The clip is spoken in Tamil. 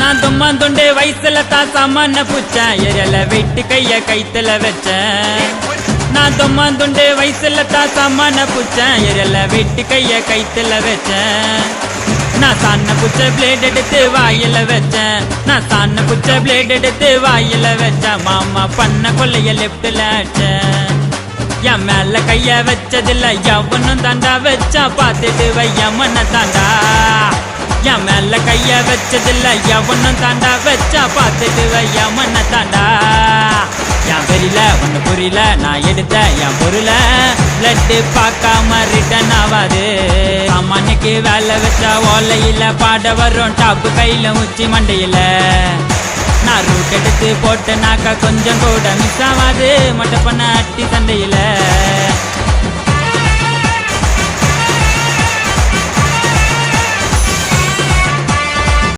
நான் தும்மாந்துண்டு வயசுல தான் சாமான பூச்சேன் எரியல வெட்டு கைய கைத்துல வச்சேன் நான் தும்மாந்துண்டு வயசுல தான் சாமான பூச்சேன் எரியல வெட்டு கைய கைத்துல வச்சேன் நான் சாண்ண புச்ச பிளேட் எடுத்து வாயில வச்சேன் நான் சாண்ண புச்ச பிளேட் எடுத்து வாயில வச்சேன் மாமா பண்ண கொள்ளைய லெப்ட்ல அடிச்சேன் என் மேல கைய வச்சதில்ல எவனும் தாண்டா வச்சா பார்த்துட்டு வையம்மன தாண்டா என் மேல கைய வச்சதில்ல எவனும் தாண்டா வச்சா பார்த்துட்டு வையம்மன தாண்டா என் வெறியில ஒண்ணு புரியல நான் எடுத்த என் பொருள பிளட்டு பார்க்காம ரிட்டன் ஆவாது சாமானிக்கு வேலை வச்சா ஓலையில பாட வரும் டாப்பு கையில உச்சி மண்டையில நான் ரூட் எடுத்து போட்டேனாக்கா கொஞ்சம் கூட மிஸ் ஆகாது மொட்டை பண்ண அட்டி சண்டையில